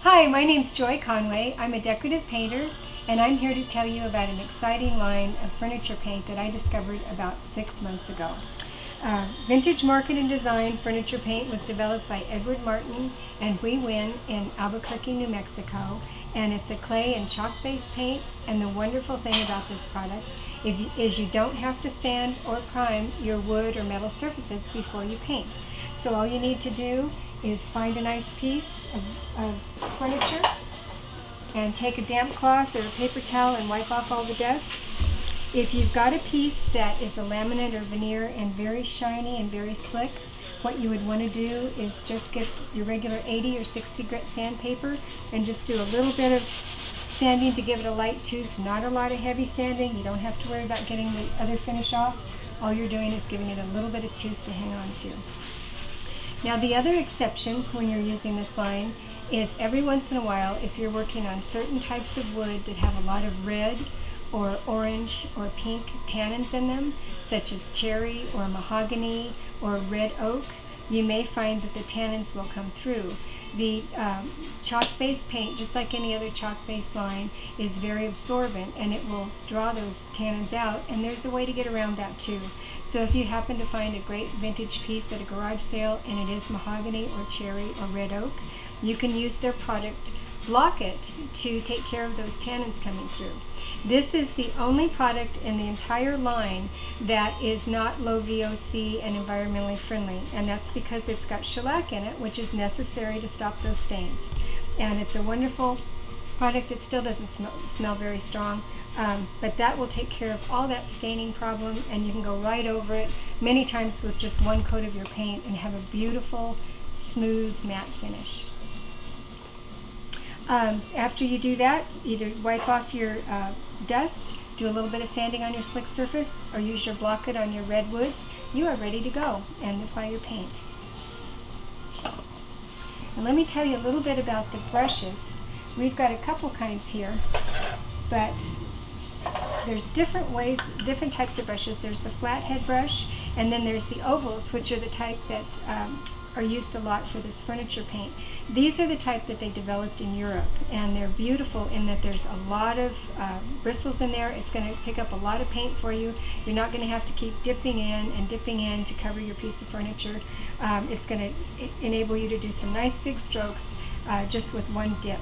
Hi, my name's Joy Conway. I'm a decorative painter, and I'm here to tell you about an exciting line of furniture paint that I discovered about 6 months ago. Vintage Market and Design furniture paint was developed by Edward Martin and Hui Win in Albuquerque, New Mexico, and it's a clay and chalk-based paint. And the wonderful thing about this product is you don't have to sand or prime your wood or metal surfaces before you paint. So all you need to do is find a nice piece of furniture and take a damp cloth or a paper towel and wipe off all the dust. If you've got a piece that is a laminate or veneer and very shiny and very slick, what you would want to do is just get your regular 80 or 60 grit sandpaper and just do a little bit of sanding to give it a light tooth, not a lot of heavy sanding. You don't have to worry about getting the other finish off. All you're doing is giving it a little bit of tooth to hang on to. Now the other exception when you're using this line is every once in a while, if you're working on certain types of wood that have a lot of red or orange or pink tannins in them, such as cherry or mahogany or red oak, you may find that the tannins will come through. The chalk-based paint, just like any other chalk-based line, is very absorbent and it will draw those tannins out, and there's a way to get around that too. So if you happen to find a great vintage piece at a garage sale and it is mahogany or cherry or red oak, you can use their product, block it, to take care of those tannins coming through. This is the only product in the entire line that is not low VOC and environmentally friendly, and that's because it's got shellac in it, which is necessary to stop those stains. And it's a wonderful product. It still doesn't smell very strong, but that will take care of all that staining problem, and you can go right over it many times with just one coat of your paint and have a beautiful, smooth, matte finish. After you do that, either wipe off your dust, do a little bit of sanding on your slick surface, or use your block it on your redwoods. You are ready to go and apply your paint. And let me tell you a little bit about the brushes. We've got a couple kinds here, but there's different ways, different types of brushes. There's the flathead brush, and then there's the ovals, which are the type that are used a lot for this furniture paint. These are the type that they developed in Europe, and they're beautiful in that there's a lot of bristles in there. It's going to pick up a lot of paint for you. You're not going to have to keep dipping in and dipping in to cover your piece of furniture. It's going to enable you to do some nice big strokes just with one dip.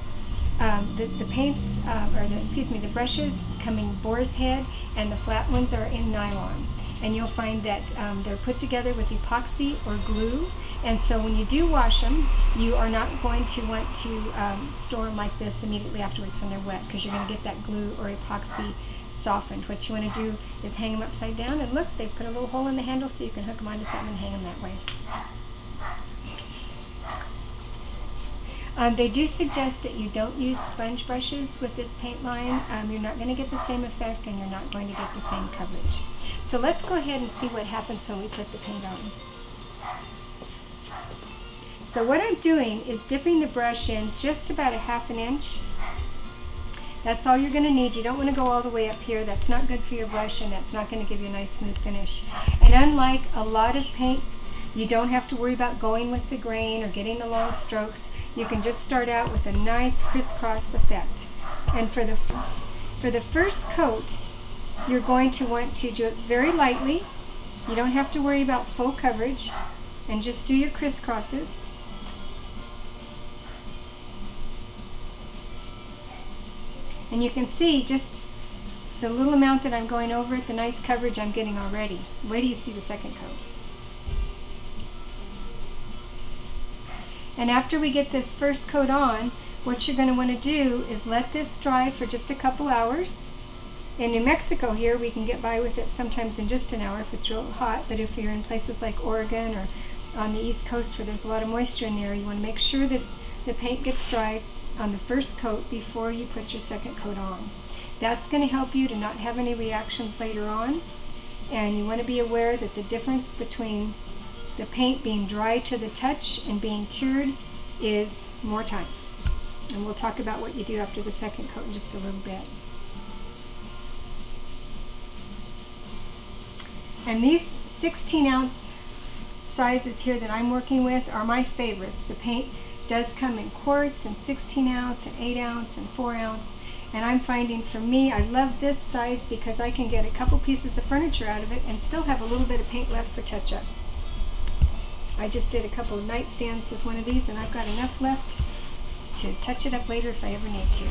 The paints, the brushes come in boar's head, and the flat ones are in nylon. And you'll find that they're put together with epoxy or glue, and so when you do wash them, you are not going to want to store them like this immediately afterwards when they're wet, because you're going to get that glue or epoxy softened. What you want to do is hang them upside down, and look, they put a little hole in the handle so you can hook them onto something and hang them that way. They do suggest that you don't use sponge brushes with this paint line. You're not going to get the same effect, and you're not going to get the same coverage. So let's go ahead and see what happens when we put the paint on. So what I'm doing is dipping the brush in just about a ½ inch. That's all you're going to need. You don't want to go all the way up here. That's not good for your brush, and that's not going to give you a nice smooth finish. And unlike a lot of paints, you don't have to worry about going with the grain or getting the long strokes. You can just start out with a nice crisscross effect. And for the first coat, you're going to want to do it very lightly. You don't have to worry about full coverage, and just do your crisscrosses. And you can see just the little amount that I'm going over it, the nice coverage I'm getting already. Wait till you see the second coat. And after we get this first coat on, what you're going to want to do is let this dry for just a couple hours. In New Mexico here, we can get by with it sometimes in just an hour if it's real hot, but if you're in places like Oregon or on the East Coast where there's a lot of moisture in there, you want to make sure that the paint gets dry on the first coat before you put your second coat on. That's going to help you to not have any reactions later on, and you want to be aware that the difference between the paint being dry to the touch and being cured is more time. And we'll talk about what you do after the second coat in just a little bit. And these 16-ounce sizes here that I'm working with are my favorites. The paint does come in quarts and 16 ounce and 8 ounce and 4 ounce. And I'm finding for me, I love this size because I can get a couple pieces of furniture out of it and still have a little bit of paint left for touch-up. I just did a couple of nightstands with one of these, and I've got enough left to touch it up later if I ever need to.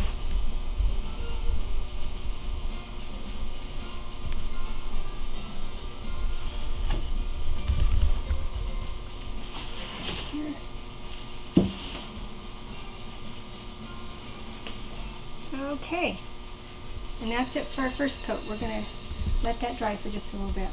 Here. Okay, and that's it for our first coat. We're going to let that dry for just a little bit.